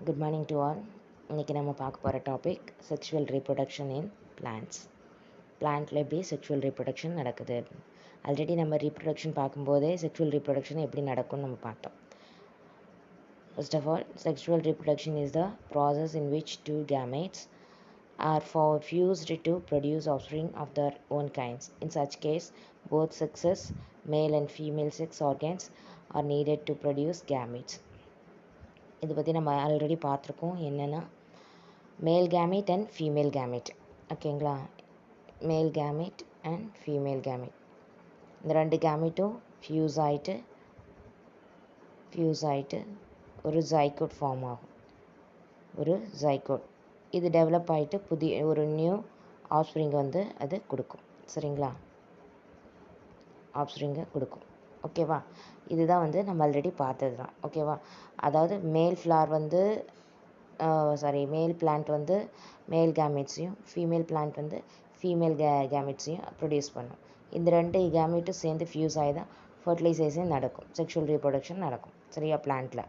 Good morning to all. இன்னைக்கு நம்ம பார்க்க போகிற topic sexual reproduction in plants. பிளான்ட்டில் எப்படி செக்ஷுவல் ரீப்ரொடக்ஷன் நடக்குது. ஆல்ரெடி நம்ம ரீப்ரொடக்ஷன் பார்க்கும்போதே செக்ஷுவல் ரீப்ரொடக்ஷன் எப்படி நடக்கும்னு நம்ம பார்த்தோம். First of all, sexual reproduction is the process in which two gametes are fused to produce offspring of their own kinds. In such case, both sexes, male and female sex organs, are needed to produce gametes. இதை பற்றி நம்ம already பார்த்துருக்கோம். என்னென்னா மேல் gamete and female gamete. ஓகேங்களா, மேல் gamete and female gamete இந்த ரெண்டு கேமெட்டும் ஃபியூஸ் ஆகிட்டு ஒரு ஜைகோட் ஃபார்ம் ஆகும். ஒரு ஜைகோட் இது டெவலப் ஆகிட்டு புதிய ஒரு நியூ ஆஃப்ஸ்ப்ரிங்கை வந்து அது கொடுக்கும். சரிங்களா, ஆஃப்ஸ்ப்ரிங்கை கொடுக்கும். ஓகேவா, இதுதான் வந்து நம்ம ஆல்ரெடி பார்த்தது தான். ஓகேவா, அதாவது மேல் ஃப்ளார் வந்து மேல் பிளான்ட் வந்து மேல் கேமெட்ஸையும் ஃபீமேல் பிளான்ட் வந்து ஃபீமேல் கேமெட்ஸையும் ப்ரொடியூஸ் பண்ணும். இந்த ரெண்டு கேமெட்டும் சேர்ந்து ஃபியூஸ் ஆகி தான் ஃபர்டிலைசேஷன் நடக்கும், செக்ஷுவல் ரீப்ரொடக்ஷன் நடக்கும். சரியா, பிளான்ட்டில்.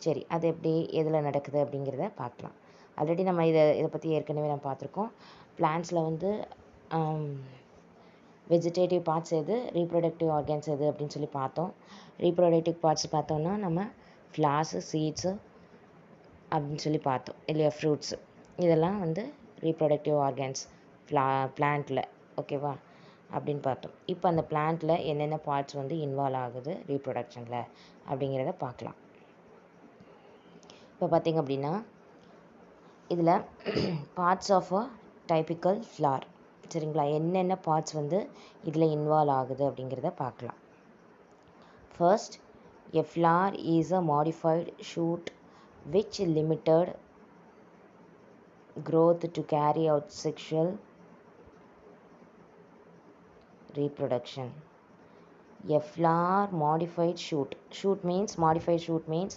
சரி, அது எப்படி எதில் நடக்குது அப்படிங்கிறத பார்க்கலாம். ஆல்ரெடி நம்ம இதை பற்றி ஏற்கனவே நம்ம பார்த்துருக்கோம். பிளான்ட்ஸில் வந்து வெஜிடேட்டிவ் பார்ட்ஸ் எது, ரீப்ரொடக்டிவ் ஆர்கன்ஸ் எது அப்படின்னு சொல்லி பார்த்தோம். ரீப்ரொடக்டிவ் பார்ட்ஸ் பார்த்தோம்னா நம்ம ஃப்ளார்ஸு, சீட்ஸு அப்படின்னு சொல்லி பார்த்தோம் இல்லையா, ஃப்ரூட்ஸு, இதெல்லாம் வந்து ரீப்ரொடக்டிவ் ஆர்கன்ஸ் பிளான்ட்டில். ஓகேவா, அப்படின்னு பார்த்தோம். இப்போ அந்த பிளான்ட்டில் என்னென்ன பார்ட்ஸ் வந்து இன்வால்வ் ஆகுது ரீப்ரொடக்ஷனில் அப்படிங்கிறத பார்க்கலாம். இப்போ பார்த்திங்க அப்படின்னா இதில் parts of a typical flower. சரிங்களா, என்னென்ன பார்ட்ஸ் வந்து இதில் இன்வால்வ் ஆகுது அப்படிங்கிறத பார்க்கலாம். First, a flower is a modified shoot which limited growth to carry out sexual reproduction. A flower modified shoot. Shoot means modified shoot means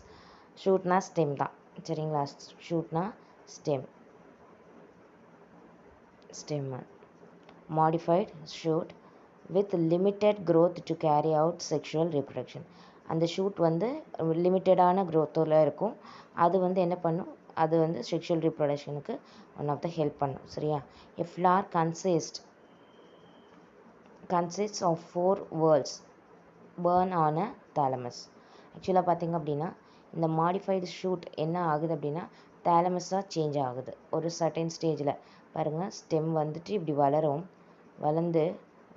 shootனா stem தான். சரிங்களா, shootனா stem. Modified shoot with limited growth to carry out sexual reproduction. அந்த shoot வந்து லிமிட்டடான க்ரோத்தில் இருக்கும். அது வந்து என்ன பண்ணும், அது வந்து செக்ஷுவல் ரீப்ரொடக்ஷனுக்கு ஒன் ஆஃப் த ஹெல்ப் பண்ணும். சரியா, a flower consists of 4 whorls burn on a thalamus. ஆக்சுவலாக பார்த்திங்க அப்படின்னா இந்த மாடிஃபைடு ஷூட் என்ன ஆகுது அப்படின்னா தாலமஸாக சேஞ்ச் ஆகுது. ஒரு சர்டைன் ஸ்டேஜில் பாருங்கள், ஸ்டெம் வந்துட்டு இப்படி வளர்ந்து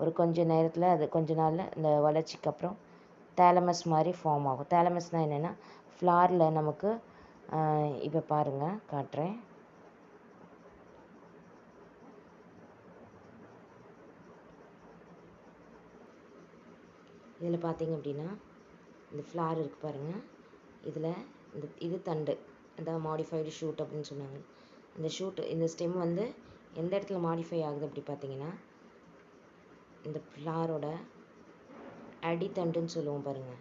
ஒரு கொஞ்ச நேரத்தில் அது கொஞ்ச நாளில் இந்த வளர்ச்சிக்கு அப்புறம் தாலமஸ் மாதிரி ஃபார்ம் ஆகும். தாலமஸ்னால் என்னென்னா ஃப்ளாரில் நமக்கு இப்போ பாருங்கள் காட்டுறேன். இதில் பார்த்தீங்க அப்படின்னா இந்த ஃப்ளார் இருக்குது பாருங்கள், இதில் இது தண்டு, அதாவது மாடிஃபைடு ஷூட் அப்படின்னு சொன்னாங்க. இந்த ஷூட், இந்த ஸ்டெம் வந்து எந்த இடத்துல மாடிஃபை ஆகுது அப்படி பார்த்தீங்கன்னா இந்த ஃப்ளாரோட அடித்தண்டுன்னு சொல்லுவோம் பாருங்கள்,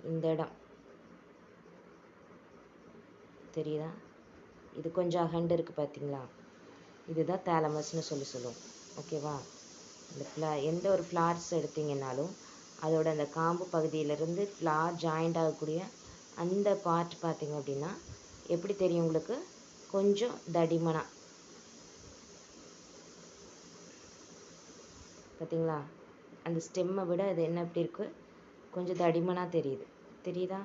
இந்த இடம் தெரியுதா, இது கொஞ்சம் அகண்டு இருக்குது பார்த்தீங்களா, இதுதான் தாலமஸ்னு சொல்லுவோம். ஓகேவா, இந்த எந்த ஒரு ஃப்ளார்ஸ் எடுத்திங்கனாலும் அதோட அந்த காம்பு பகுதியிலேருந்து ஃப்ளார் ஜாயிண்ட் ஆகக்கூடிய அந்த பார்ட் பார்த்திங்க அப்படின்னா எப்படி தெரியும் உங்களுக்கு, கொஞ்சம் தடிமனாக பார்த்தீங்களா, அந்த ஸ்டெம்மை விட அது என்ன எப்படி இருக்குது, கொஞ்சம் தடிமனாக தெரியுதா.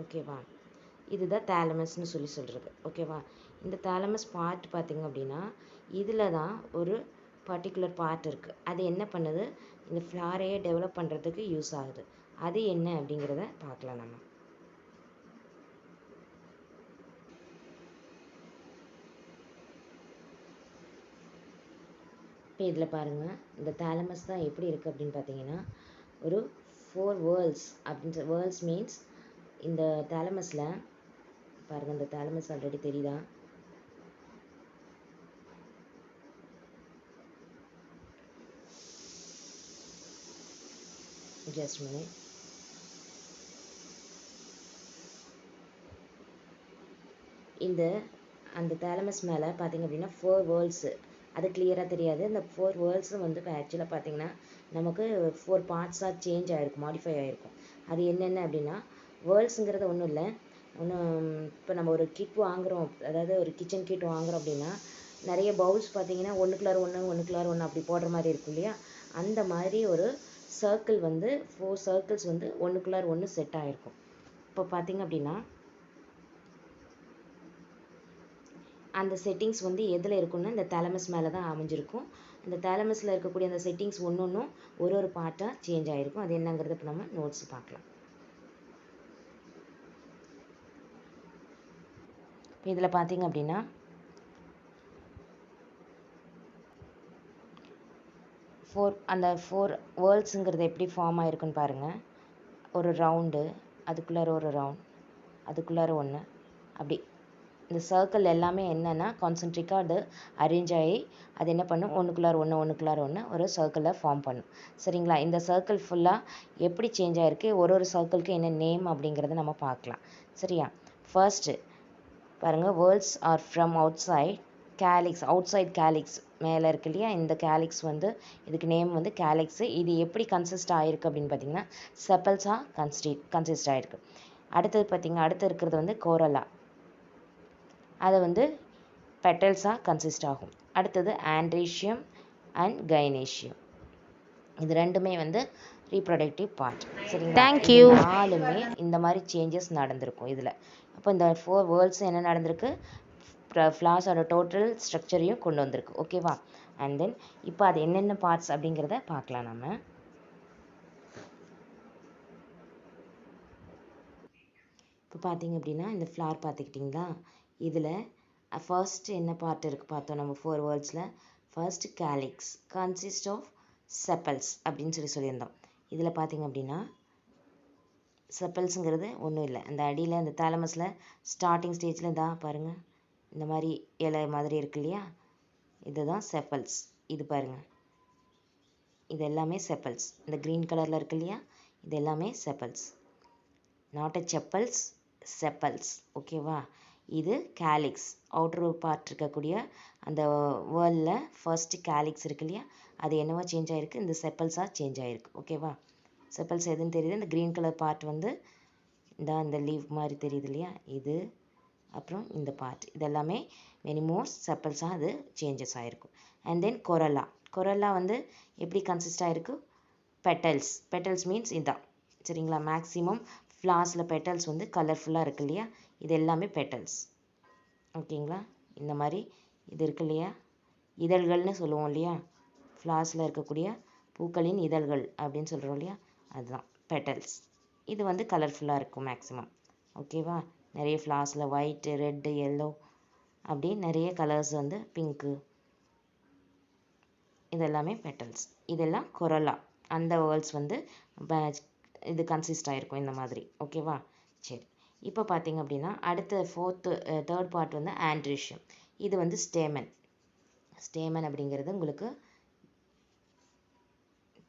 ஓகேவா, இதுதான் தாலமஸ்னு சொல்கிறது. ஓகேவா, இந்த தாலமஸ் பார்ட் பார்த்திங்க அப்படின்னா இதில் தான் ஒரு பர்டிகுலர் பார்ட் இருக்குது. அது என்ன பண்ணுது, இந்த ஃப்ளாரையே டெவலப் பண்ணுறதுக்கு யூஸ் ஆகுது. அது என்ன அப்படிங்கிறத பார்க்கலாம் நம்ம. இப்போ இதில் பாருங்கள், இந்த தாலமஸ் தான் எப்படி இருக்குது அப்படின்னு பார்த்தீங்கன்னா ஒரு 4 whorls அப்படின்னு whorls மீன்ஸ் இந்த தாலமஸில் பாருங்கள், இந்த தாலமஸ் ஆல்ரெடி தெரியுதா, ஜஸ்ட் மினிட். அந்த தாலமஸ் மேலே பார்த்தீங்க அப்படின்னா 4 whorls அது கிளியராக தெரியாது. இந்த 4 வேர்ல்ஸும் வந்து இப்போ ஆக்சுவலாக பார்த்தீங்கன்னா நமக்கு 4 பார்ட்ஸாக சேஞ்ச் ஆகிருக்கும், மாடிஃபை ஆகிருக்கும். அது என்னென்ன அப்படின்னா, வேர்ல்ஸுங்கிறது ஒன்றும் இல்லை. இப்போ நம்ம ஒரு கிட் வாங்குகிறோம், அதாவது ஒரு கிச்சன் கிட் வாங்குகிறோம் அப்படின்னா நிறைய பவுல்ஸ் பார்த்தீங்கன்னா ஒன்றுக்குள்ளார ஒன்று அப்படி போடுற மாதிரி இருக்கும் இல்லையா. அந்த மாதிரி ஒரு சர்க்கிள் வந்து 4 சர்க்கிள்ஸ் வந்து ஒன்றுக்குள்ளார ஒன்று செட் ஆகிருக்கும். இப்போ பார்த்தீங்க அப்படின்னா அந்த செட்டிங்ஸ் வந்து எதில் இருக்குன்னா இந்த தாலமஸ் மேலே தான் அமைஞ்சிருக்கும். அந்த தாலமஸில் இருக்கக்கூடிய அந்த செட்டிங்ஸ் ஒன்றும் ஒரு பார்ட்டாக சேஞ்ச் ஆகிருக்கும். அது என்னங்கிறது இப்போ நம்ம நோட்ஸ் பார்க்கலாம். இப்போ இதில் பார்த்தீங்க அப்படின்னா அந்த 4 வேர்ல்ட்ஸுங்கிறது எப்படி ஃபார்ம் ஆகிருக்குன்னு பாருங்கள். ஒரு ரவுண்டு, அதுக்குள்ளார ஒரு ரவுண்ட், அதுக்குள்ளார ஒன்று, அப்படி இந்த சர்க்கிள் எல்லாமே என்னென்னா கான்சென்ட்ரிக்காக அது அரேஞ்ச் ஆகி அது என்ன பண்ணும், ஒன்றுக்குள்ளார ஒன்று ஒரு சர்க்கிளில் ஃபார்ம் பண்ணும். சரிங்களா. இந்த சர்க்கிள் ஃபுல்லாக எப்படி சேஞ்ச் ஆகிருக்கு, ஒரு சர்க்கிளுக்கு என்ன நேம் அப்படிங்கிறத நம்ம பார்க்கலாம். சரியா. ஃபர்ஸ்ட்டு பாருங்கள், whorls are from outside calyx. Outside calyx மேலே இருக்கு இல்லையா, இந்த கேலிக்ஸ் வந்து இதுக்கு நேம் வந்து கேலிக்ஸு. இது எப்படி கன்சிஸ்ட் ஆகிருக்கு அப்படின்னு பார்த்தீங்கன்னா செப்பல்ஸாக கன்சிஸ்ட் ஆகிருக்கு. அடுத்தது பார்த்தீங்கன்னா அடுத்து இருக்கிறது வந்து கோரலா, அது வந்து பெட்டல்ஸாக கன்சிஸ்ட் ஆகும். அடுத்தது ஆண்ட்ரீஷியம் அண்ட் கைனேஷியம். இது ரெண்டுமே வந்து ரீப்ரொடக்டிவ் பார்ட். சரிங்களா. தேங்க்யூ. நாலுமே இந்த மாதிரி சேஞ்சஸ் நடந்திருக்கும் இதில். அப்போ இந்த 4 வேர்ல்ட்ஸ் என்ன நடந்திருக்கு, ஃப்ளாஸோட டோட்டல் ஸ்ட்ரக்சரையும் கொண்டு வந்திருக்கு. ஓகேவா. அண்ட் தென் இப்போ அது என்னென்ன பார்ட்ஸ் அப்படிங்கிறத பார்க்கலாம் நம்ம. இப்போ பார்த்தீங்க அப்படின்னா இந்த ஃப்ளார் பார்த்துக்கிட்டிங்களா, இதில் ஃபர்ஸ்ட் என்ன பார்ட் இருக்குது பார்த்தோம் நம்ம 4 வேர்ல்ட்ஸில். First calyx consist of sepals அப்படின்னு சொல்லியிருந்தோம். இதில் பார்த்தீங்க அப்படின்னா செப்பல்ஸுங்கிறது ஒன்றும் இல்லை, அந்த அடியில் அந்த தாலமஸில் ஸ்டார்டிங் ஸ்டேஜில் இதாக பாருங்கள், இந்த மாதிரி இலை மாதிரி இருக்கு இல்லையா, இதுதான் செப்பல்ஸ். இது பாருங்கள், இது எல்லாமே செப்பல்ஸ். இந்த க்ரீன் கலரில் இருக்கு இல்லையா, இது எல்லாமே sepals. Not a sepals, sepals. ஓகேவா. இது கேலிக்ஸ், அவுட்ரு பார்ட் இருக்கக்கூடிய அந்த வேர்ல்டில் ஃபர்ஸ்ட் கேலிக்ஸ் இருக்கு இல்லையா, அது என்னவோ சேஞ்ச் ஆகிருக்கு, இந்த செப்பல்ஸாக சேஞ்ச் ஆகிருக்கு. ஓகேவா. செப்பல்ஸ் எதுன்னு தெரியுது, இந்த க்ரீன் கலர் பார்ட் வந்து இந்த லீவ் மாதிரி தெரியுது இல்லையா, இது அப்புறம் இந்த பார்ட், இதெல்லாமே மெனி மோர் செப்பல்ஸாக அது சேஞ்சஸ் ஆகிருக்கும். அண்ட் தென் கொரல்லா வந்து எப்படி கன்சிஸ்ட் ஆகிருக்கு, பெட்டல்ஸ் மீன்ஸ் இதான். சரிங்களா. மேக்ஸிமம் ஃப்ளாஸில் பெட்டல்ஸ் வந்து கலர்ஃபுல்லாக இருக்கு இல்லையா, இது எல்லாமே பெட்டல்ஸ். ஓகேங்களா. இந்த மாதிரி இது இருக்கு இல்லையா, இதழ்கள்னு சொல்லுவோம் இல்லையா, ஃப்ளாஸில் இருக்கக்கூடிய பூக்களின் இதழ்கள் அப்படின்னு சொல்கிறோம் இல்லையா, அதுதான் பெட்டல்ஸ். இது வந்து கலர்ஃபுல்லாக இருக்கும் மேக்ஸிமம். ஓகேவா. நிறைய ஃப்ளாஸில் ஒயிட்டு, ரெட்டு, எல்லோ அப்படி நிறைய கலர்ஸ் வந்து பிங்க்கு, இதெல்லாமே பெட்டல்ஸ். இதெல்லாம் கொரலா, அந்த வேர்ல்ட்ஸ் வந்து இது கன்சிஸ்ட் ஆகிருக்கும் இந்த மாதிரி. ஓகேவா. சரி. இப்போ பார்த்தீங்க அப்படின்னா அடுத்த தேர்ட் பார்ட் வந்து ஆண்ட்ரீஷியம். இது வந்து ஸ்டேமன் அப்படிங்கிறது உங்களுக்கு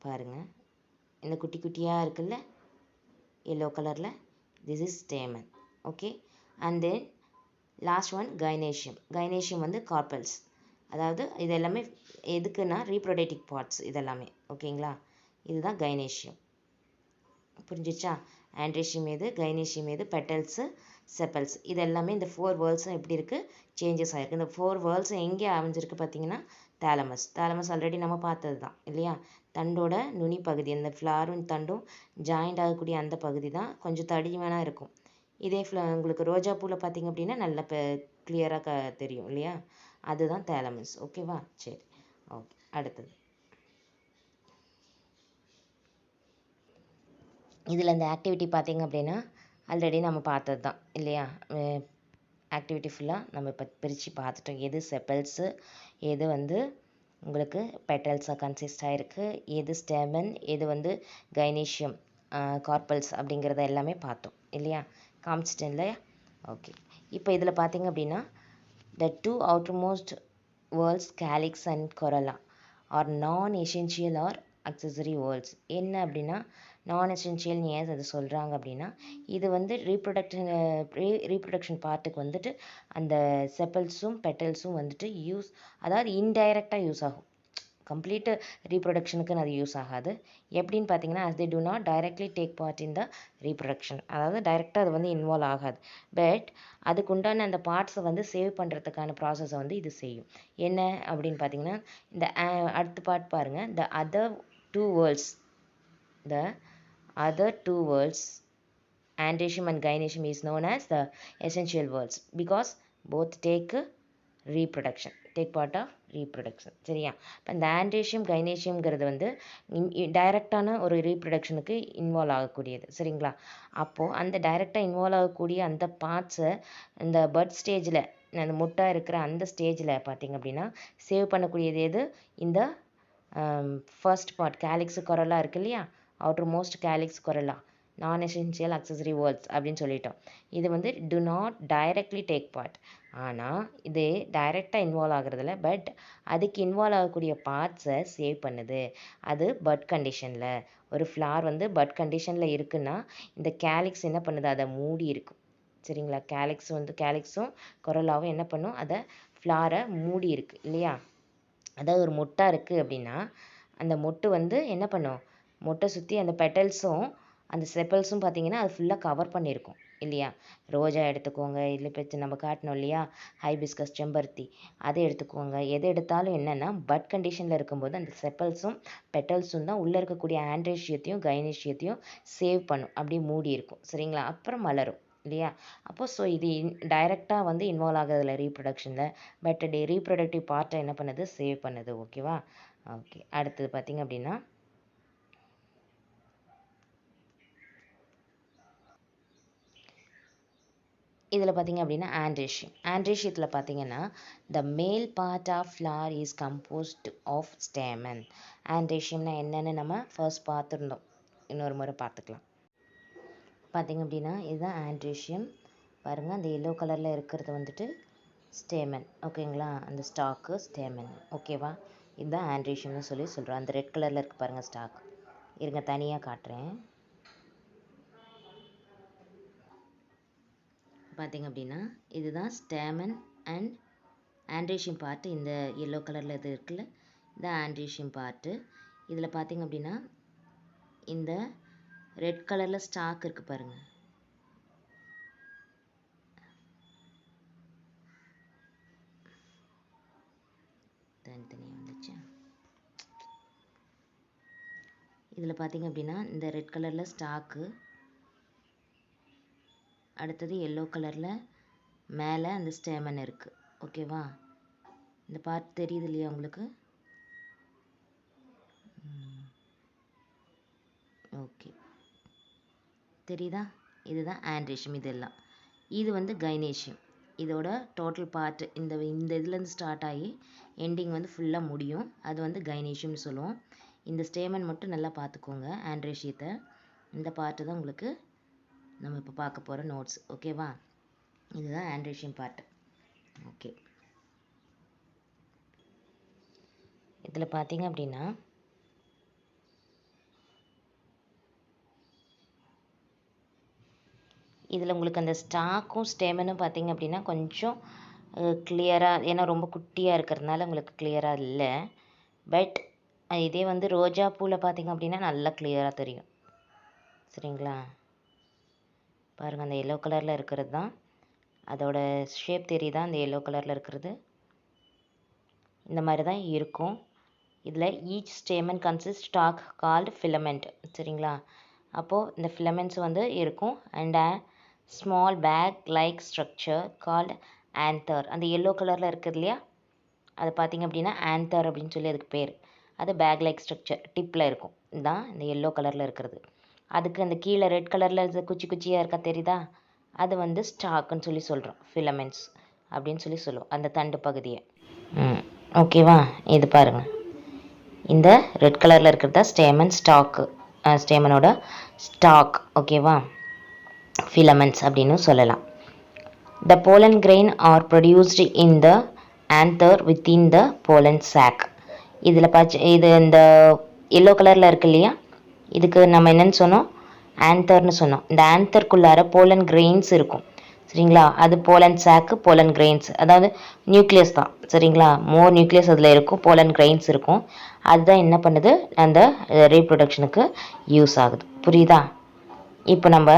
பாருங்கள், இந்த குட்டி குட்டியாக இருக்குல்ல எல்லோ கலரில், this is stamen. Okay. And then last one gynoecium வந்து கார்பல்ஸ். அதாவது இது எல்லாமே எதுக்குன்னா ரீப்ரொடக்டிவ் பார்ட்ஸ் இதெல்லாமே. ஓகேங்களா. இதுதான் கைனேஷியம். புரிஞ்சிச்சா. ஆண்ட்ரீஷியம் எது, கைனேஷியம் எது, பெட்டல்ஸு, செப்பல்ஸ், இது எல்லாமே இந்த 4 வேர்ல்ட்ஸும் எப்படி இருக்குது, சேஞ்சஸ் ஆகிருக்கு. இந்த 4 வேர்ல்ட்ஸும் எங்கே அமைஞ்சிருக்கு பார்த்தீங்கன்னா தாலமஸ் ஆல்ரெடி நம்ம பார்த்தது தான் இல்லையா. தண்டோட நுனி பகுதி, அந்த ஃப்ளாரும் தண்டும் ஜாயிண்ட் ஆகக்கூடிய அந்த பகுதி தான் கொஞ்சம் தடிமனாக இருக்கும். இதே உங்களுக்கு ரோஜா பூவில் பார்த்தீங்க அப்படின்னா நல்லா கிளியராக தெரியும் இல்லையா, அதுதான் தாலமஸ். ஓகேவா. சரி. ஓகே. அடுத்தது இதில் இந்த ஆக்டிவிட்டி பார்த்தீங்க அப்படின்னா ஆல்ரெடி நம்ம பார்த்தது தான் இல்லையா. ஆக்டிவிட்டி ஃபுல்லாக நம்ம இப்போ பிரித்து பார்த்துட்டோம். எது செப்பல்ஸு, எது வந்து உங்களுக்கு பெட்டல்ஸாக கன்சிஸ்ட் ஆகிருக்கு, எது ஸ்டேமன், எது வந்து கைனேஷியம், கார்பல்ஸ் அப்படிங்கிறத எல்லாமே பார்த்தோம் இல்லையா, காமிச்சிட்டேன் இல்லையா. ஓகே. இப்போ இதில் பார்த்தீங்க அப்படின்னா the 2 outermost worlds, calyx and corolla, are non-essential or accessory words என்ன அப்படின்னா நான் எசென்ஷியல்னு ஏன் அது சொல்கிறாங்க அப்படின்னா இது வந்து ரீப்ரொடக்ஷன் பார்ட்டுக்கு வந்துட்டு அந்த செப்பல்ஸும் பெட்டல்ஸும் வந்துட்டு அதாவது இன்டைரக்டாக யூஸ் ஆகும். கம்ப்ளீட்டு ரீப்ரொடக்ஷனுக்குன்னு அது யூஸ் ஆகாது. எப்படின்னு பார்த்தீங்கன்னா as they do not directly take part in the reproduction, அதாவது டைரெக்டாக அது வந்து இன்வால்வ் ஆகாது. பட் அதுக்கு உண்டான அந்த பார்ட்ஸை வந்து சேவ் பண்ணுறதுக்கான ப்ராசஸை வந்து இது செய்யும். என்ன அப்படின்னு பார்த்தீங்கன்னா இந்த அடுத்த பார்ட் பாருங்கள், the other two worlds androecium and gynoecium is known as the essential worlds because both take part of reproduction. சரியா? இப்போ இந்த androecium gynoeciumங்கிறது வந்து டைரெக்டான ஒரு ரீப்ரொடக்ஷனுக்கு இன்வால்வ் ஆகக்கூடியது. சரிங்களா? அப்போது அந்த டைரெக்டாக இன்வால்வ் ஆகக்கூடிய அந்த பார்ட்ஸை இந்த பர்த் ஸ்டேஜில் அந்த முட்டை இருக்கிற அந்த ஸ்டேஜில் பார்த்திங்க அப்படின்னா சேவ் பண்ணக்கூடியது எது? இந்த ஃபர்ஸ்ட் பார்ட் கேலிக்ஸ் கொரலா இருக்கு இல்லையா, அவுட்டர் மோஸ்ட் கேலிக்ஸ் கொரலா, நான் எசென்ஷியல் அக்சசரி வேர்ட்ஸ் அப்படின்னு சொல்லிட்டோம். இது வந்து to not directly take part. ஆனால் இது டைரெக்டாக இன்வால்வ் ஆகுறதில்ல, பட் அதுக்கு இன்வால்வ் ஆகக்கூடிய பார்ட்ஸை சேவ் பண்ணுது. அது பட் கண்டிஷனில் ஒரு ஃப்ளார் வந்து பட் கண்டிஷனில் இருக்குன்னா இந்த கேலிக்ஸ் என்ன பண்ணுது? அதை மூடி இருக்கும். சரிங்களா? கேலிக்ஸும் கொரலாவும் என்ன பண்ணும்? அதை ஃப்ளாரை மூடி இருக்கு இல்லையா? அதாவது ஒரு மொட்டை இருக்குது அப்படின்னா அந்த மொட்டு வந்து என்ன பண்ணும்? மொட்டை சுற்றி அந்த பெட்டல்ஸும் அந்த செப்பல்ஸும் பார்த்திங்கன்னா அது ஃபுல்லாக கவர் பண்ணியிருக்கும் இல்லையா? ரோஜா எடுத்துக்கோங்க, இல்லை இப்போ நம்ம காட்டணும் இல்லையா ஹைபிஸ்கஸ் செம்பருத்தி, அதை எடுத்துக்கோங்க. எதை எடுத்தாலும் என்னென்னா பட் கண்டிஷனில் இருக்கும்போது அந்த செப்பல்ஸும் பெட்டல்ஸும் தான் உள்ளே இருக்கக்கூடிய ஆண்ட்ரேஷியத்தையும் கைனேஷியத்தையும் சேவ் பண்ணும், அப்படியே மூடி இருக்கும். சரிங்களா? அப்புறம் மலரும் இல்லையா? அப்போது இது டைரெக்டாக வந்து இன்வால்வ் ஆகுறதில்ல ரீப்ரொடக்ஷனில், பட் ரீப்ரொடக்டிவ் பார்ட்டை என்ன பண்ணுது? சேவ் பண்ணுது. ஓகேவா? ஓகே, அடுத்தது பார்த்திங்க அப்படின்னா இதில் பார்த்திங்க அப்படின்னா ஆண்ட்ரேஷியத்தில் பார்த்திங்கன்னா the male part of flower is composed of stamen. ஆண்ட்ரேஷியம்னா என்னென்னு நம்ம ஃபர்ஸ்ட் பார்த்துருந்தோம், இன்னொரு முறை பார்த்துக்கலாம். பார்த்திங்க அப்படின்னா இதுதான் ஆண்ட்ரேஷியம். பாருங்கள், அந்த எல்லோ கலரில் இருக்கிறது வந்துட்டு ஸ்டேமன். ஓகேங்களா? அந்த ஸ்டாக்கு ஸ்டேமன். ஓகேவா? இதுதான் ஆண்ட்ரேஷியம்னு சொல்கிறோம். அந்த ரெட் கலரில் இருக்குது பாருங்கள் ஸ்டாக். இருங்க, தனியாக காட்டுறேன். பார்த்திங்க அப்படின்னா இதுதான் ஸ்டேமன் அண்ட் ஆண்ட்ரேஷியம் பார்ட்டு. இந்த எல்லோ கலரில் இது இருக்குல்ல, இந்த ஆண்ட்ரேஷியம் பார்ட்டு. இதில் பார்த்திங்க அப்படின்னா இந்த ரெட் கலரில் ஸ்டாக் இருக்குது பாருங்கள். தனித்தனியாக வந்துச்சு. இதில் பார்த்திங்க அப்படின்னா இந்த ரெட் கலரில் ஸ்டாக்கு, அடுத்தது எல்லோ கலரில் மேலே அந்த ஸ்டேமன் இருக்குது. ஓகேவா? இந்த பார்ட் தெரியுது இல்லையா உங்களுக்கு? ஓகே, தெரியுதா? இதுதான் ஆண்ட்ரேஷியம். இதெல்லாம் இது வந்து கைனேஷியம். இதோட டோட்டல் பார்ட் இந்த இதுலேருந்து ஸ்டார்ட் ஆகி எண்டிங் வந்து ஃபுல்லாக முடியும். அது வந்து கைனேஷியம்னு சொல்லுவோம். இந்த ஸ்டேமன் மட்டும் நல்லா பார்த்துக்கோங்க ஆண்ட்ரேஷியத்தை. இந்த பார்ட்டு தான் உங்களுக்கு நம்ம இப்போ பார்க்க போகிற நோட்ஸ். ஓகேவா? இதுதான் ஆண்ட்ரேஷியம் பார்ட். ஓகே, இதில் பார்த்தீங்க அப்படின்னா இதில் உங்களுக்கு அந்த ஸ்டாக்கும் ஸ்டேமனும் பார்த்தீங்க அப்படின்னா கொஞ்சம் கிளியராக, ஏன்னா ரொம்ப குட்டியாக இருக்கிறதுனால உங்களுக்கு கிளியராக இல்லை. பட் இதே வந்து ரோஜா பூவில் பார்த்தீங்க அப்படின்னா நல்லா கிளியராக தெரியும். சரிங்களா? பாருங்கள், அந்த எல்லோ கலரில் இருக்கிறது தான் அதோட ஷேப் தெரியுதா? அந்த எல்லோ கலரில் இருக்கிறது இந்த மாதிரி தான் இருக்கும். இதில் each stamen consist stalk called filament. சரிங்களா? அப்போது இந்த ஃபிலமெண்ட்ஸ் வந்து இருக்கும். And small bag like structure called anther. அந்த எல்லோ கலரில் இருக்குது இல்லையா, அது பார்த்திங்க அப்படின்னா ஆன்தர் அப்படின்னு சொல்லி அதுக்கு பேர். அது பேக் லைக் ஸ்ட்ரக்சர் டிப்பில் இருக்கும். இதுதான் இந்த எல்லோ கலரில் இருக்கிறது. அதுக்கு அந்த கீழே ரெட் கலரில் குச்சி குச்சியாக இருக்கா தெரியுதா, அது வந்து ஸ்டாக்குன்னு சொல்லி சொல்கிறோம். ஃபிலமெண்ட்ஸ் அப்படின்னு சொல்லி சொல்லுவோம் அந்த தண்டு பகுதியை. ஓகேவா? இது பாருங்கள், இந்த ரெட் கலரில் இருக்கிறது தான் ஸ்டேமன் ஸ்டாக்கு, ஸ்டேமனோட ஸ்டாக். ஓகேவா? ஃபிலமெண்ட்ஸ் அப்படின்னு சொல்லலாம். The pollen grain are produced in the anther within the pollen sac. இதில் இது இந்த எல்லோ கலரில் இருக்கு இல்லையா, இதுக்கு நம்ம என்னன்னு சொன்னோம், ஆன்தர்னு சொன்னோம். இந்த ஆன்தர்க்குள்ளார போலன் கிரெயின்ஸ் இருக்கும் சரிங்களா. அது போலன் சாக்கு, போலன் கிரெயின்ஸ், அதாவது நியூக்ளியஸ் தான் சரிங்களா. மோர் நியூக்ளியஸ் அதில் இருக்கும், போலன் கிரெயின்ஸ் இருக்கும். அதுதான் என்ன பண்ணுது, அந்த ரீப்ரொடக்ஷனுக்கு யூஸ் ஆகுது. புரியுதா? இப்போ நம்ம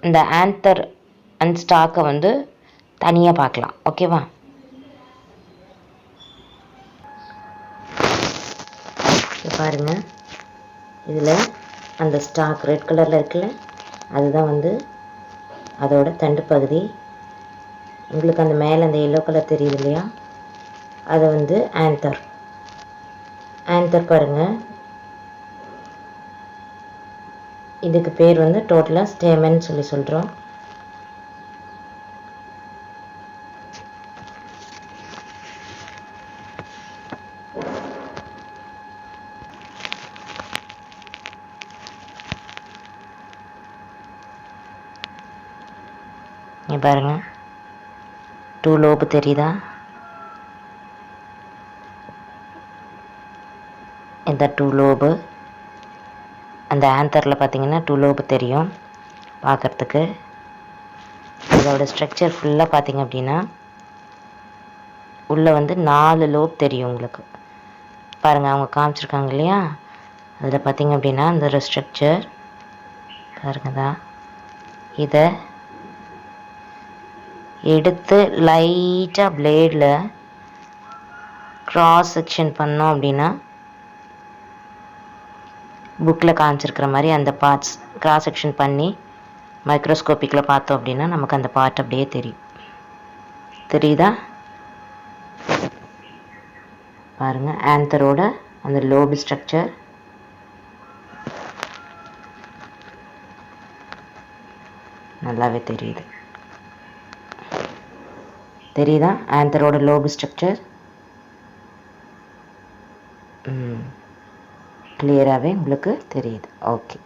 இந்த ஆன்தர் அண்ட் ஸ்டாக்கை வந்து தனியாக பார்க்கலாம். ஓகேவா? பாருங்க, இதில் அந்த ஸ்டாக் ரெட் கலரில் இருக்குல்ல, அதுதான் வந்து அதோட தண்டு பகுதி. உங்களுக்கு அந்த மேலே அந்த எல்லோ கலர் தெரியுது இல்லையா, அது வந்து ஆன்தர். ஆன்தர் பாருங்கள், இதுக்கு பேர் வந்து டோட்டலாக ஸ்டேமன் சொல்லி சொல்கிறோம். பாருங்க, 2 லோபு தெரியுதா? இந்த 2 லோபு அந்த ஆன்தரில் பார்த்தீங்கன்னா 2 லோபு தெரியும் பார்க்குறதுக்கு. இதோட ஸ்ட்ரக்சர் ஃபுல்லாக பார்த்தீங்க அப்படின்னா உள்ளே வந்து 4 லோப் தெரியும் உங்களுக்கு. பாருங்கள், அவங்க காமிச்சிருக்காங்க இல்லையா, அதில் பார்த்தீங்க அப்படின்னா இந்த ஸ்ட்ரக்சர் பாருங்க தான். இதை எடுத்து லைட்டாக பிளேடில் க்ராஸ் செக்ஷன் பண்ணோம் அப்படின்னா புக்கில் காமிச்சிருக்கிற மாதிரி அந்த பார்ட்ஸ் க்ராஸ் செக்ஷன் பண்ணி மைக்ரோஸ்கோப்பிக்கில் பார்த்தோம் அப்படின்னா நமக்கு அந்த பார்ட் அப்படியே தெரியும். தெரியுதா? பாருங்கள், ஆன்தரோட அந்த லோபு ஸ்ட்ரக்சர் நல்லாவே தெரியுது. தெரியுதா ஆன்தரோட லோபு ஸ்ட்ரக்சர்? கிளியராகவே உங்களுக்கு தெரியுது. ஓகே,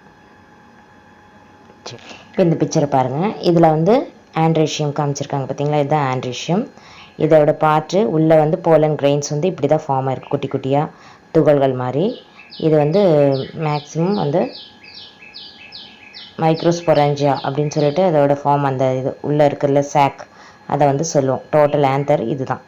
சரி. இப்போ இந்த பிக்சரை பாருங்கள், இதில் வந்து ஆண்ட்ரேஷியம் காமிச்சிருக்காங்க பார்த்தீங்களா, இதுதான் ஆண்ட்ரேஷியம். இதோட பார்ட்டு உள்ளே வந்து போலன் கிரெயின்ஸ் வந்து இப்படி தான் ஃபார்ம் ஆகிருக்கு, குட்டி குட்டியாக துகள்கள் மாதிரி. இது வந்து மேக்ஸிமம் வந்து மைக்ரோஸ்பொராஞ்சியா அப்படின்னு சொல்லிட்டு அதோட ஃபார்ம், அந்த இது உள்ளே இருக்கிற சாக், அதை வந்து சொல்லுவோம். டோட்டல் ஆன்தர் இது தான்.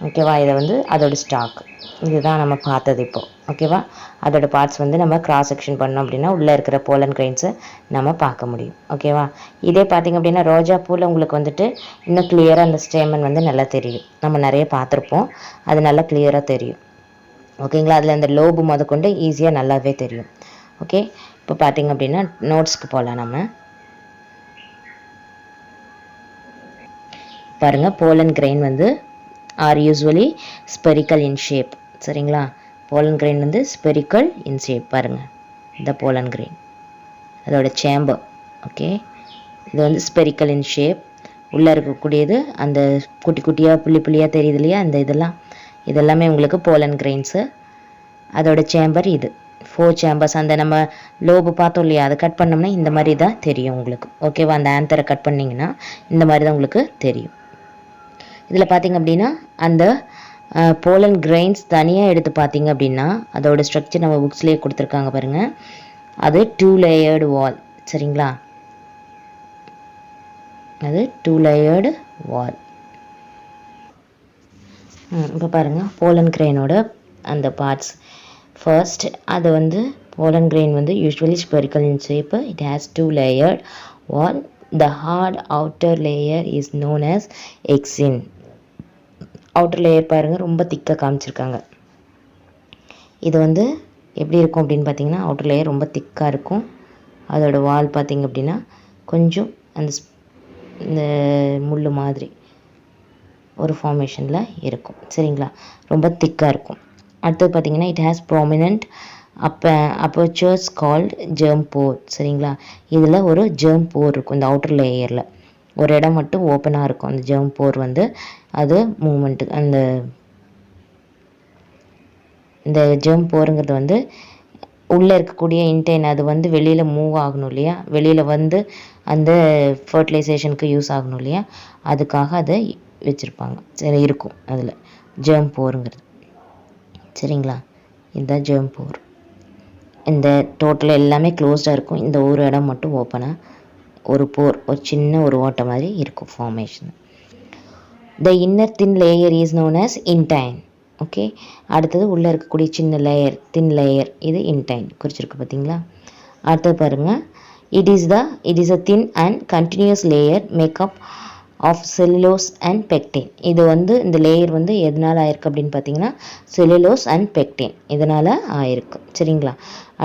ஓகேவா? இதை வந்து அதோட ஸ்டாக் இதுதான் நம்ம பார்த்தது இப்போது. ஓகேவா? அதோட பார்ட்ஸ் வந்து நம்ம கிராஸ் செக்ஷன் பண்ணோம் அப்படின்னா உள்ளே இருக்கிற போலன் கிரெயின்ஸை நம்ம பார்க்க முடியும். ஓகேவா? இதே பார்த்திங்க அப்படின்னா ரோஜா பூவில் உங்களுக்கு வந்துட்டு இன்னும் கிளியராக அந்த ஸ்டேமன் வந்து நல்லா தெரியும். நம்ம நிறைய பார்த்துருப்போம், அது நல்லா கிளியராக தெரியும். ஓகேங்களா? அதில் அந்த லோபு முதற்கொண்டு ஈஸியாக நல்லாவே தெரியும். ஓகே, இப்போ பார்த்திங்க அப்படின்னா நோட்ஸ்க்கு போகலாம். நம்ம பாருங்கள், போலன் கிரெயின் வந்து are usually spherical in shape. சரிங்களா? போலன் கிரெயின் வந்து ஸ்பெரிக்கல் இன் ஷேப். பாருங்கள், இந்த போலன் கிரெயின் அதோட சேம்பர். ஓகே, இது வந்து ஸ்பெரிக்கல் இன் ஷேப். உள்ளே இருக்கக்கூடியது அந்த குட்டி குட்டியாக புள்ளி புள்ளியாக தெரியுது இல்லையா, அந்த இதெல்லாமே உங்களுக்கு போலன் கிரெயின்ஸு. அதோட சேம்பர் இது 4 சேம்பர்ஸ். அந்த நம்ம லோபு பார்த்தோம் இல்லையா, அதை கட் பண்ணோம்னா இந்த மாதிரி தான் தெரியும் உங்களுக்கு. ஓகேவா? அந்த ஆன்தரை கட் பண்ணிங்கன்னா இந்த மாதிரி தான் உங்களுக்கு தெரியும். இதில் பார்த்திங்க அப்படின்னா அந்த போலன் கிரெயின்ஸ் தனியாக எடுத்து பார்த்திங்க அப்படின்னா அதோட ஸ்ட்ரக்சர் நம்ம புக்ஸ்லேயே கொடுத்துருக்காங்க பாருங்கள். அது 2 லேயர்டு வால். சரிங்களா? அது 2 லேயர்டு வால். இப்போ பாருங்கள், போலன் கிரெயினோட அந்த பார்ட்ஸ். ஃபர்ஸ்ட், அது வந்து போலன் கிரெயின் வந்து usually spherical in shape. It has 2 layered wall. The hard outer layer is known as exin. Outer layer பாருங்கள், ரொம்ப திக்காக காமிச்சிருக்காங்க. இது வந்து எப்படி இருக்கும் அப்படின்னு பார்த்தீங்கன்னா, அவுட்டர் லேயர் ரொம்ப திக்காக இருக்கும். அதோட வால் பார்த்திங்க அப்படின்னா கொஞ்சம் அந்த இந்த முள் மாதிரி ஒரு ஃபார்மேஷனில் இருக்கும். சரிங்களா? ரொம்ப திக்காக இருக்கும். அடுத்தது பார்த்திங்கன்னா, it has prominent apertures called germ pore. சரிங்களா? இதில் ஒரு ஜெர்ம் போர் இருக்கும். இந்த அவுட்டர் லேயரில் ஒரு இடம் மட்டும் ஓப்பனாக இருக்கும். அந்த ஜெர்ம் போர் வந்து அது மூமெண்ட்டு, இந்த ஜெர்ம் போருங்கிறது வந்து உள்ளே இருக்கக்கூடிய இன்டெயின், அது வந்து வெளியில் மூவ் ஆகணும் இல்லையா, வெளியில் வந்து அந்த ஃபர்டிலைசேஷனுக்கு யூஸ் ஆகணும் இல்லையா, அதுக்காக அதை வச்சுருப்பாங்க. சரி, இருக்கும் அதில் ஜெர்ம் போருங்கிறது. சரிங்களா? இதுதான் ஜெர்ம் போர். இந்த டோட்டல் எல்லாமே க்ளோஸ்டாக இருக்கும். இந்த ஒரு இடம் மட்டும் ஓப்பனாக ஒரு போர், ஒரு சின்ன ஒரு ஓட்டை மாதிரி இருக்கும் formation. The inner thin layer is known as intine. Okay, அடுத்தது உள்ளே இருக்கக்கூடிய சின்ன லேயர், தின் லேயர், இது இன்டைன் குறிச்சிருக்கு பார்த்தீங்களா. அடுத்தது பாருங்கள், it is a thin and continuous layer make up of cellulose and pectin. இது இந்த லேயர் எதனால் ஆயிருக்கு அப்படின்னு பார்த்தீங்கன்னா செல்லுலோஸ் அண்ட் பெக்டின் இதனால் ஆயிருக்கு. சரிங்களா.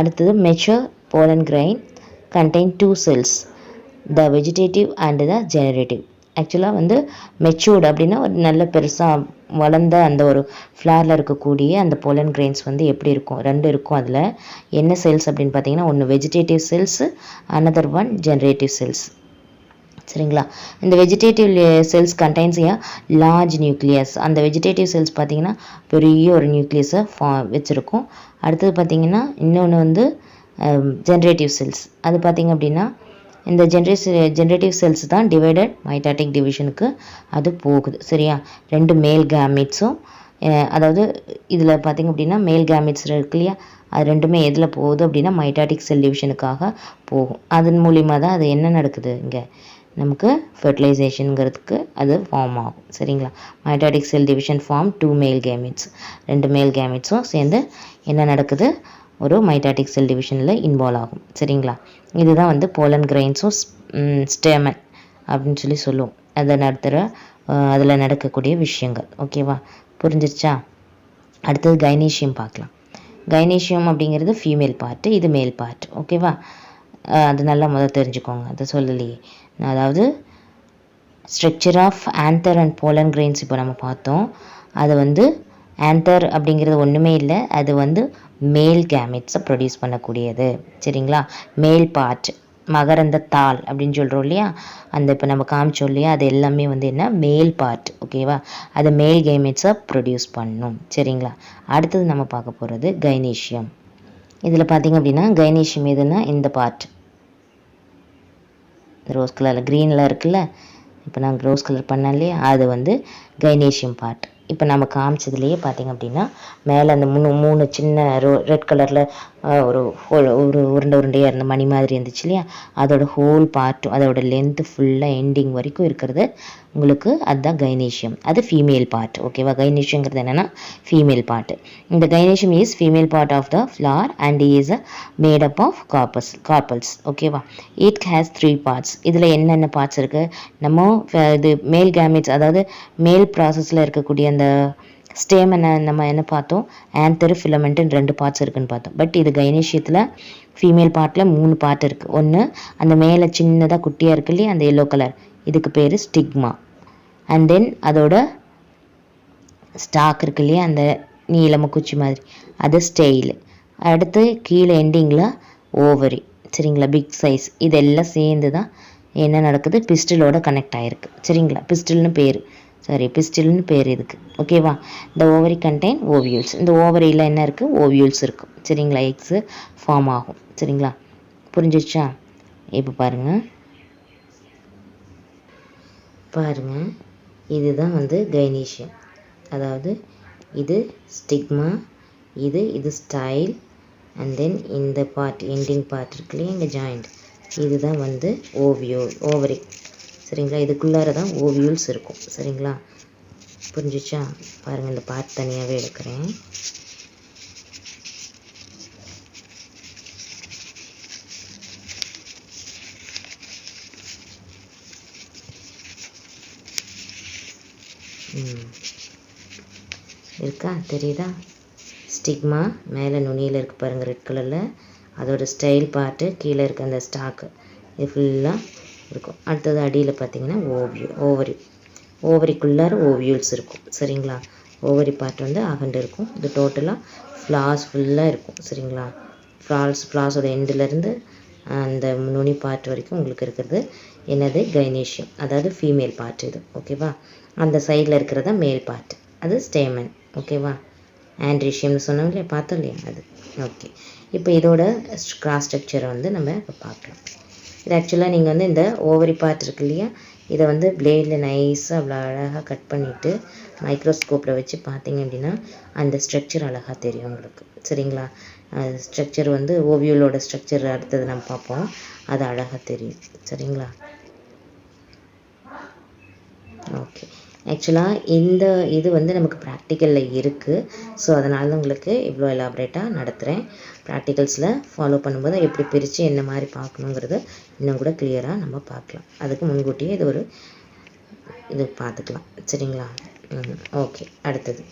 அடுத்தது mature pollen grain contain 2 cells, the vegetative and the generative. ஆக்சுவலாக மெச்சூர்டு அப்படின்னா ஒரு நல்ல பெருசாக வளர்ந்த அந்த ஒரு ஃப்ளாரில் இருக்கக்கூடிய அந்த போலன் கிரெயின்ஸ் எப்படி இருக்கும், 2 இருக்கும். அதில் என்ன செல்ஸ் அப்படின்னு பார்த்தீங்கன்னா ஒன்று vegetative cells, another one generative cells. சரிங்களா. இந்த vegetative cells contains a large nucleus. அந்த வெஜிடேட்டிவ் செல்ஸ் பார்த்தீங்கன்னா பெரிய ஒரு நியூக்ளியஸை வச்சுருக்கும். அடுத்தது பார்த்தீங்கன்னா இன்னொன்று ஜென்ரேட்டிவ் செல்ஸ். அது பார்த்தீங்க அப்படின்னா இந்த ஜென்ரேட்டிவ் செல்ஸ் தான் டிவைடட் மைட்டாட்டிக் டிவிஷனுக்கு அது போகுது. சரியா. 2 மேல் கேமிட்ஸும், அதாவது இதில் பார்த்திங்க அப்படின்னா மேல் கேமிட்ஸ் இருக்கு இல்லையா, அது ரெண்டுமே எதில் போகுது அப்படின்னா மைட்டாட்டிக் செல் டிவிஷனுக்காக போகும். அதன் மூலிமா தான் அது என்ன நடக்குது, இங்கே நமக்கு ஃபெர்டிலைசேஷனுங்கிறதுக்கு அது ஃபார்ம் ஆகும். சரிங்களா. மைட்டாட்டிக் செல் டிவிஷன் ஃபார்ம் 2 மேல் கேமிட்ஸ். 2 மேல் கேமிட்ஸும் சேர்ந்து என்ன நடக்குது, ஒரு மைட்டாட்டிக் செல் டிவிஷனில் இன்வால்வ் ஆகும். சரிங்களா. இதுதான் போலன் கிரெயின்ஸும் ஸ்டேமன் அப்படின்னு சொல்லுவோம். அதில் நடக்கக்கூடிய விஷயங்கள். ஓகேவா, புரிஞ்சிருச்சா. அடுத்தது கைனீஷியம் பார்க்கலாம். கைனீஷியம் அப்படிங்கிறது ஃபீமேல் பார்ட்டு, இது மேல் பார்ட். ஓகேவா, அது நல்லா முதல் தெரிஞ்சுக்கோங்க, அதை சொல்லலையே. அதாவது structure of anther and pollen grains இப்போ நம்ம பார்த்தோம். அது ஆந்தர் அப்படிங்கிறது ஒன்றுமே இல்லை, அது மேல் கேமிட்ஸை ப்ரொடியூஸ் பண்ணக்கூடியது. சரிங்களா. மேல் பார்ட், மகரந்த தாள் அப்படின்னு சொல்கிறோம் இல்லையா, அந்த இப்போ நம்ம காமிச்சோம் இல்லையா, அது எல்லாமே என்ன மேல் பார்ட். ஓகேவா, அது மேல் கேமிட்ஸை ப்ரொடியூஸ் பண்ணும். சரிங்களா. அடுத்தது நம்ம பார்க்க போகிறது கைனீஷியம். இதில் பார்த்திங்க அப்படின்னா கைனீஷியம் எதுன்னா இந்த பார்ட் ரோஸ் கலரில் க்ரீனில் இருக்குல்ல, இப்போ நான் ரோஸ் கலர் பண்ணேன் இல்லையா, அது கைனீஷியம் பார்ட். இப்போ நம்ம காமிச்சதுலேயே பார்த்திங்க அப்படின்னா மேலே அந்த மூணு சின்ன ரெட் கலரில் ஒரு உருண்டையாக இருந்த மணி மாதிரி இருந்துச்சு இல்லையா, அதோட ஹோல் பார்ட்டும் அதோட லென்த்து ஃபுல்லாக எண்டிங் வரைக்கும் இருக்கிறது உங்களுக்கு அதுதான் கைனீஷியம். அது ஃபீமேல் பார்ட். ஓகேவா, கைனீஷியங்கிறது என்னென்னா ஃபீமேல் பார்ட். இந்த gynoecium is female part of the flower and is made up of carpels. ஓகேவா, இட் ஹேஸ் 3 பார்ட்ஸ். இதில் என்னென்ன பார்ட்ஸ் இருக்குது, நம்ம இது மேல் கேமிட்ஸ், அதாவது மேல் ப்ராசஸில் இருக்கக்கூடிய அந்த ஸ்டேமனை நம்ம என்ன பார்த்தோம், ஆந்தர் ஃபிலமெண்ட்டுன்னு 2 பார்ட்ஸ் இருக்குன்னு பார்த்தோம். பட் இது கைனீஷியத்தில் ஃபீமேல் பார்ட்டில் 3 பார்ட் இருக்குது. ஒன்று அந்த மேலே சின்னதாக குட்டியாக இருக்கு இல்லையா, அந்த எல்லோ கலர், இதுக்கு பேர் ஸ்டிக்மா. அண்ட் தென் அதோட ஸ்டாக் இருக்கு இல்லையா, அந்த நீளம குச்சி மாதிரி, அது ஸ்டெயில். அடுத்து கீழே எண்டிங்கில் ஓவரி. சரிங்களா, பிக் சைஸ். இதெல்லாம் சேர்ந்து தான் என்ன நடக்குது, பிஸ்டிலோட கனெக்ட் ஆகிருக்கு. சரிங்களா, பிஸ்டில்னு பேர் இதுக்கு. ஓகேவா. இந்த ஓவரி கண்டெயின் ஓவியூல்ஸ். இந்த ஓவரியில் என்ன இருக்குது, ஓவியூல்ஸ் இருக்கும். சரிங்களா, எக்ஸு ஃபார்ம் ஆகும். சரிங்களா, புரிஞ்சிச்சா. இப்போ பாருங்கள் இதுதான் கைனீஷியம். அதாவது இது ஸ்டிக்மா, இது ஸ்டைல், அண்ட் தென் இந்த பார்ட் எண்டிங் பார்ட் இருக்கு இல்லையா, இங்கே ஜாயிண்ட், இதுதான் ஓவரி. சரிங்களா, இதுக்குள்ளார தான் ஓவியூல்ஸ் இருக்கும். சரிங்களா, புரிஞ்சிச்சா. பாருங்கள், இந்த பார்ட் தனியாகவே எடுக்கிறேன். இருக்கா, தெரியுதா. ஸ்டிக்மா மேலே நுனியில் இருக்குது பாருங்கள், ரெட் கலரில், அதோட ஸ்டைல் பார்ட்டு கீழே இருக்க அந்த ஸ்டாக்கு, இது ஃபுல்லாக இருக்கும். அடுத்தது அடியில் பார்த்தீங்கன்னா ஓவரிக்குள்ளார ஓவியூல்ஸ் இருக்கும். சரிங்களா, ஓவரி பார்ட் அகண்டு இருக்கும். இது டோட்டலாக ஃப்ளார்ஸ் ஃபுல்லாக இருக்கும். சரிங்களா, ஃப்ளார்ஸோட எண்டிலேருந்து அந்த நுனி பார்ட் வரைக்கும் உங்களுக்கு இருக்கிறது என்னது, கைனீஷியம். அதாவது ஃபீமேல் பார்ட் இது. ஓகேவா. அந்த சைடில் இருக்கிறதா மேல் பார்ட், அது ஸ்டேமன். ஓகேவா. ஆண்ட்ரீஷியம்னு சொன்னோம் இல்லையா, பார்த்தோம் இல்லையா, அது. ஓகே, இப்போ இதோட கிராஸ் ஸ்ட்ரக்சரை நம்ம இப்போ பார்க்கலாம். இது ஆக்சுவலாக நீங்கள் இந்த ஓவரி பார்ட் இருக்கு இல்லையா, இதை பிளேடில் நைஸாக அவ்வளோ அழகாக கட் பண்ணிவிட்டு மைக்ரோஸ்கோப்பில் வச்சு பார்த்தீங்க அப்படின்னா அந்த ஸ்ட்ரக்சர் அழகாக தெரியும் உங்களுக்கு. சரிங்களா, ஸ்ட்ரக்சர் வந்து ஓவியலோட ஸ்ட்ரக்சர் அடுத்தது நம்ம பார்ப்போம். அது அழகாக தெரியும். சரிங்களா? ஓகே. ஆக்சுவலாக இந்த இது வந்து நமக்கு ப்ராக்டிக்கலில் இருக்குது. ஸோ அதனால தான் உங்களுக்கு இவ்வளோ எலாபரேட்டாக நடத்துகிறேன். ப்ராக்டிகல்ஸில் ஃபாலோ பண்ணும்போது எப்படி பிரித்து என்ன மாதிரி பார்க்கணுங்கிறத இன்னும் கூட கிளியராக நம்ம பார்க்கலாம். அதுக்கு முன்கூட்டியே இது ஒரு இது பார்த்துக்கலாம். சரிங்களா? ஓகே. அடுத்தது